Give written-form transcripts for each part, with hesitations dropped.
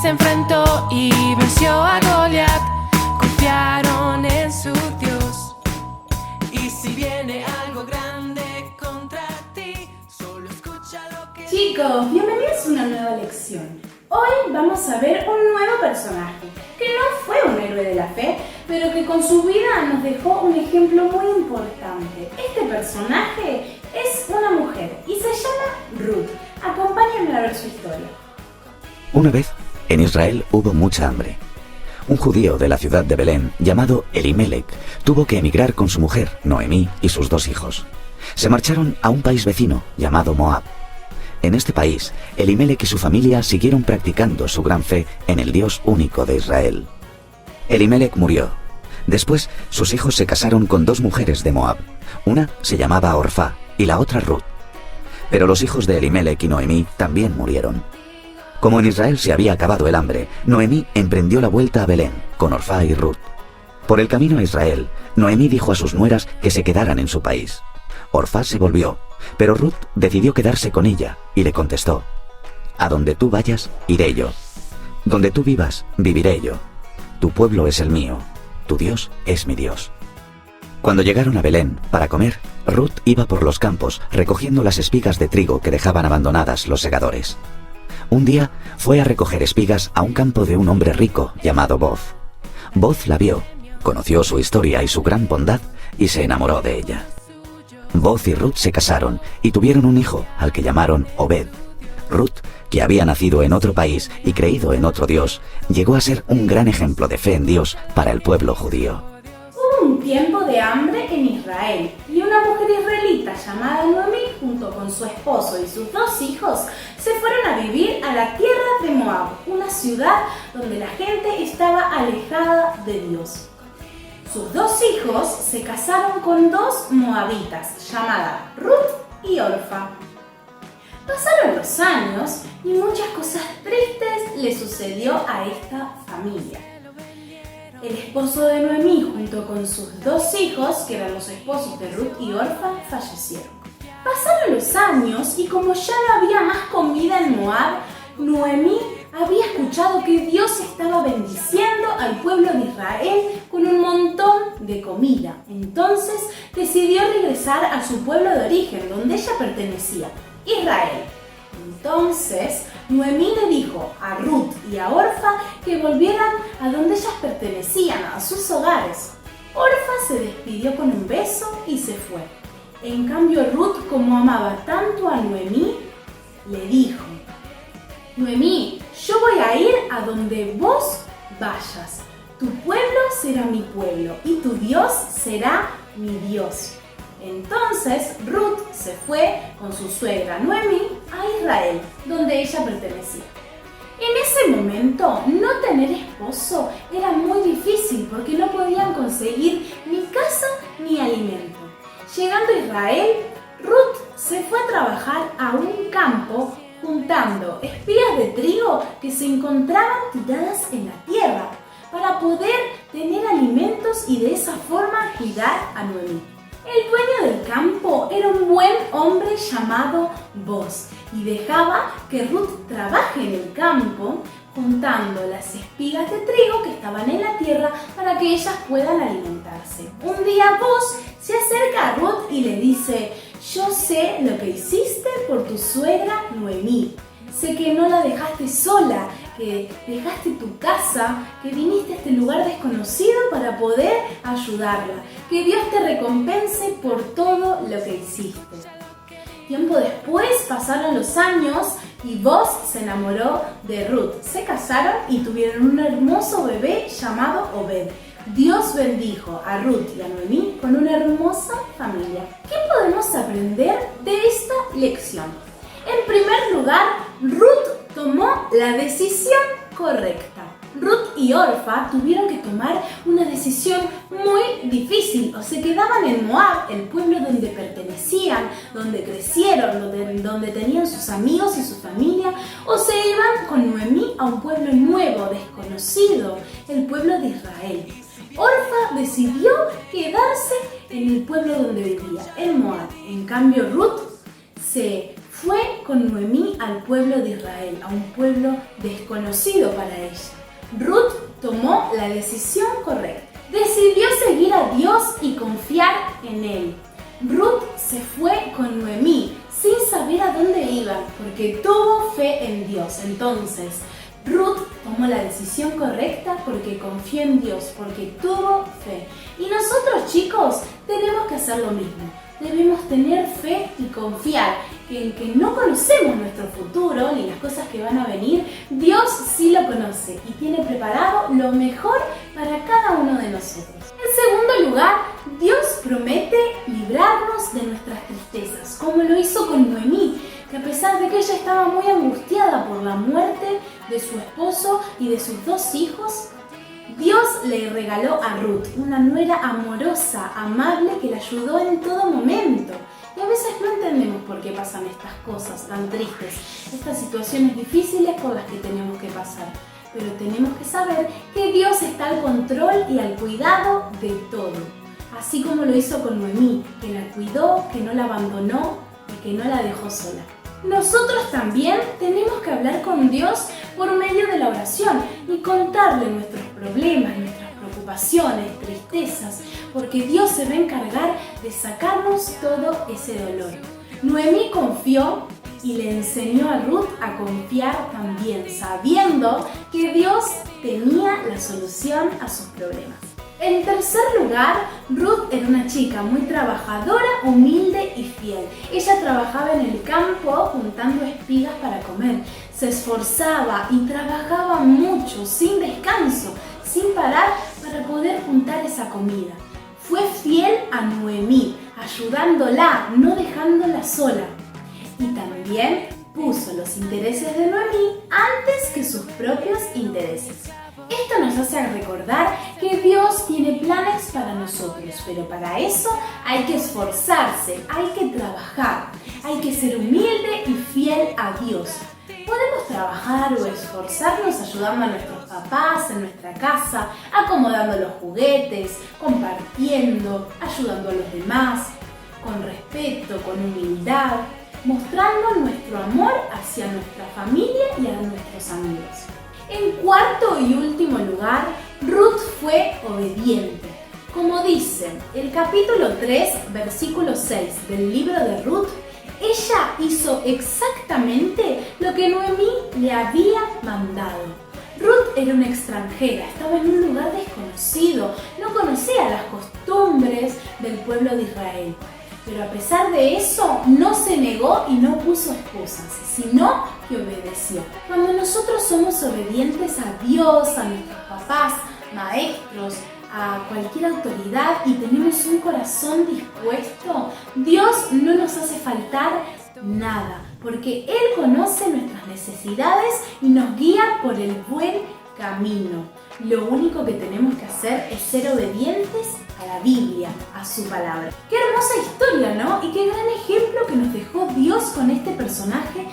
se enfrentó y venció a Goliat. Confiaron en su Dios. Y si viene algo grande contra ti, solo escucha lo que... Chicos, bienvenidos a una nueva lección. Hoy vamos a ver un nuevo personaje, que no fue un héroe de la fe, pero que con su vida nos dejó un ejemplo muy importante. Este personaje es una mujer y se llama Ruth. Acompáñenme a ver su historia. Una vez, en Israel hubo mucha hambre. Un judío de la ciudad de Belén, llamado Elimelec, tuvo que emigrar con su mujer, Noemí, y sus 2 hijos. Se marcharon a un país vecino, llamado Moab. En este país, Elimelec y su familia siguieron practicando su gran fe en el Dios único de Israel. Elimelec murió. Después, sus hijos se casaron con 2 mujeres de Moab. Una se llamaba Orfá y la otra Ruth. Pero los hijos de Elimelec y Noemí también murieron. Como en Israel se había acabado el hambre, Noemí emprendió la vuelta a Belén con Orfá y Ruth. Por el camino a Israel, Noemí dijo a sus nueras que se quedaran en su país. Orfá se volvió, pero Ruth decidió quedarse con ella y le contestó: «A donde tú vayas, iré yo. Donde tú vivas, viviré yo. Tu pueblo es el mío, tu Dios es mi Dios». Cuando llegaron a Belén para comer, Ruth iba por los campos recogiendo las espigas de trigo que dejaban abandonadas los segadores. Un día fue a recoger espigas a un campo de un hombre rico llamado Boz. Boz la vio, conoció su historia y su gran bondad y se enamoró de ella. Boz y Ruth se casaron y tuvieron un hijo al que llamaron Obed. Ruth, que había nacido en otro país y creído en otro Dios, llegó a ser un gran ejemplo de fe en Dios para el pueblo judío. Hubo un tiempo de hambre en Israel y una mujer israelita llamada Noemí junto con su esposo y sus 2 hijos se fueron a vivir a la tierra de Moab, una ciudad donde la gente estaba alejada de Dios. Sus 2 hijos se casaron con 2 moabitas llamadas Ruth y Orfa. Pasaron los años y muchas cosas tristes le sucedió a esta familia. El esposo de Noemí junto con sus 2 hijos, que eran los esposos de Ruth y Orfa, fallecieron. Pasaron los años y como ya no había más comida en Moab, Noemí había escuchado que Dios estaba bendiciendo al pueblo de Israel con un montón de comida. Entonces decidió regresar a su pueblo de origen, donde ella pertenecía, Israel. Entonces Noemí le dijo a Ruth y a Orfa que volvieran a donde ellas pertenecían, a sus hogares. Orfa se despidió con un beso y se fue. En cambio Ruth, como amaba tanto a Noemí, le dijo: «Noemí, yo voy a ir a donde vos vayas. Tu pueblo será mi pueblo y tu Dios será mi Dios». Entonces Ruth se fue con su suegra Noemí a Israel, donde ella pertenecía. En ese momento, no tener esposo era muy difícil porque no podían conseguir ni casa ni alimento. Llegando a Israel, Ruth se fue a trabajar a un campo juntando espigas de trigo que se encontraban tiradas en la tierra para poder tener alimentos y de esa forma cuidar a Noemí. El dueño del campo era un buen hombre llamado Boz y dejaba que Ruth trabaje en el campo juntando las espigas de trigo que estaban en la tierra para que ellas puedan alimentarse. Un día Boz se acerca a Ruth y le dice: «Yo sé lo que hiciste por tu suegra Noemí. Sé que no la dejaste sola, que dejaste tu casa, que viniste a este lugar desconocido para poder ayudarla. Que Dios te recompense por todo lo que hiciste». Tiempo después pasaron los años y Boz se enamoró de Ruth. Se casaron y tuvieron un hermoso bebé llamado Obed. Dios bendijo a Ruth y a Noemí con una hermosa familia. ¿Qué podemos aprender de esta lección? En primer lugar, Ruth tomó la decisión correcta. Ruth y Orfa tuvieron que tomar una decisión muy difícil. O se quedaban en Moab, el pueblo donde pertenecían, donde crecieron, donde tenían sus amigos y su familia, o se iban con Noemí a un pueblo nuevo, desconocido, el pueblo de Israel. Orfa decidió quedarse en el pueblo donde vivía, en Moab. En cambio, Ruth se fue con Noemí al pueblo de Israel, a un pueblo desconocido para ella. Ruth tomó la decisión correcta. Decidió seguir a Dios y confiar en Él. Ruth se fue con Noemí sin saber a dónde iban, porque tuvo fe en Dios. Entonces, Ruth tomó la decisión correcta porque confió en Dios, porque tuvo fe. Y nosotros, chicos, tenemos que hacer lo mismo. Debemos tener fe y confiar que en que no conocemos nuestro futuro ni las cosas que van a venir, Dios sí lo conoce y tiene preparado lo mejor para cada uno de nosotros. En segundo lugar, Dios promete librarnos de nuestras tristezas, como lo hizo con Noemí, que a pesar de que ella estaba muy angustiada por la muerte de su esposo y de sus 2 hijos, Dios le regaló a Ruth, una nuera amorosa, amable, que la ayudó en todo momento. Y a veces no entendemos por qué pasan estas cosas tan tristes, estas situaciones difíciles por las que tenemos que pasar. Pero tenemos que saber que Dios está al control y al cuidado de todo. Así como lo hizo con Noemí, que la cuidó, que no la abandonó y que no la dejó sola. Nosotros también tenemos que hablar con Dios por medio de la oración y contarle nuestros problemas, nuestras preocupaciones, tristezas, porque Dios se va a encargar de sacarnos todo ese dolor. Noemí confió y le enseñó a Ruth a confiar también, sabiendo que Dios tenía la solución a sus problemas. En tercer lugar, Ruth era una chica muy trabajadora, humilde y fiel. Ella trabajaba en el campo juntando espigas para comer. Se esforzaba y trabajaba mucho, sin descanso, sin parar, para poder juntar esa comida. Fue fiel a Noemí, ayudándola, no dejándola sola. Y también puso los intereses de Noemí antes que sus propios intereses. Esto nos hace recordar que Dios tiene planes para nosotros, pero para eso hay que esforzarse, hay que trabajar, hay que ser humilde y fiel a Dios. Podemos trabajar o esforzarnos ayudando a nuestros papás en nuestra casa, acomodando los juguetes, compartiendo, ayudando a los demás, con respeto, con humildad, mostrando nuestro amor hacia nuestra familia y a nuestros amigos. En cuarto y último lugar, Ruth fue obediente. Como dice el capítulo 3, versículo 6 del libro de Ruth, ella hizo exactamente lo que Noemí le había mandado. Ruth era una extranjera, estaba en un lugar desconocido, no conocía las costumbres del pueblo de Israel. Pero a pesar de eso, no se negó y no puso excusas, sino que obedeció. Cuando nosotros somos obedientes a Dios, a nuestros papás, maestros, a cualquier autoridad y tenemos un corazón dispuesto, Dios no nos hace faltar nada, porque Él conoce nuestras necesidades y nos guía por el buen camino. Lo único que tenemos que hacer es ser obedientes a la Biblia, a su palabra. Qué hermosa historia, ¿no? Y qué gran ejemplo que nos dejó Dios con este personaje,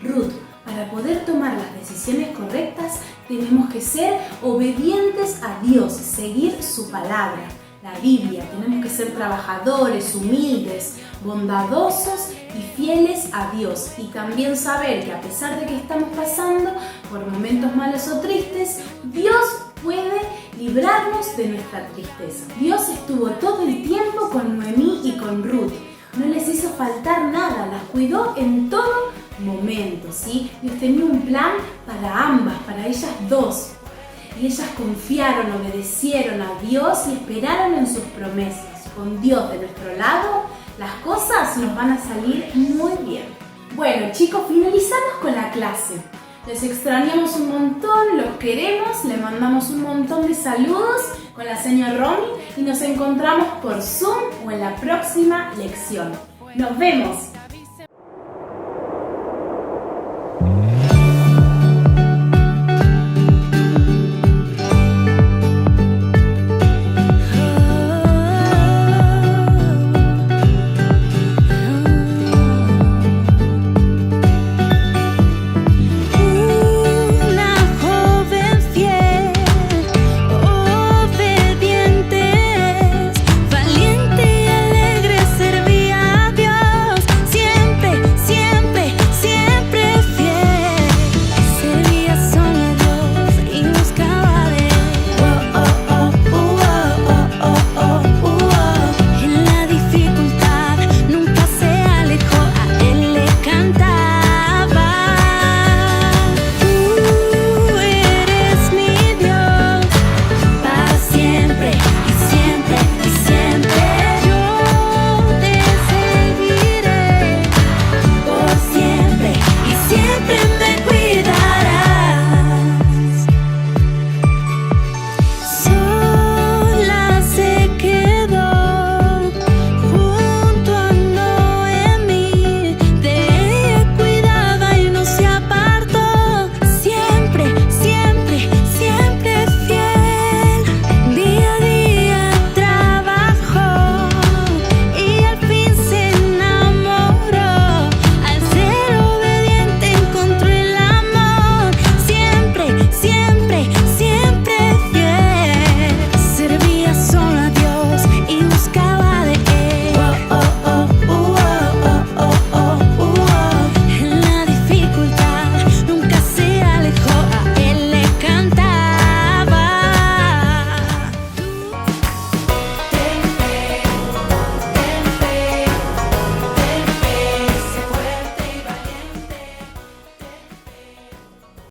Ruth. Para poder tomar las decisiones correctas, tenemos que ser obedientes a Dios, seguir su palabra, la Biblia. Tenemos que ser trabajadores, humildes, bondadosos y fieles a Dios. Y también saber que a pesar de que estamos pasando por momentos malos o tristes, Dios puede librarnos de nuestra tristeza. Dios estuvo todo el tiempo con Noemí y con Ruth. No les hizo faltar nada, las cuidó en todo momento, ¿sí? Dios tenía un plan para ambas, para ellas dos. Y ellas confiaron, obedecieron a Dios y esperaron en sus promesas. Con Dios de nuestro lado, las cosas nos van a salir muy bien. Bueno, chicos, finalizamos con la clase. Les extrañamos un montón, los queremos, le mandamos un montón de saludos con la señora Romy y nos encontramos por Zoom o en la próxima lección. ¡Nos vemos!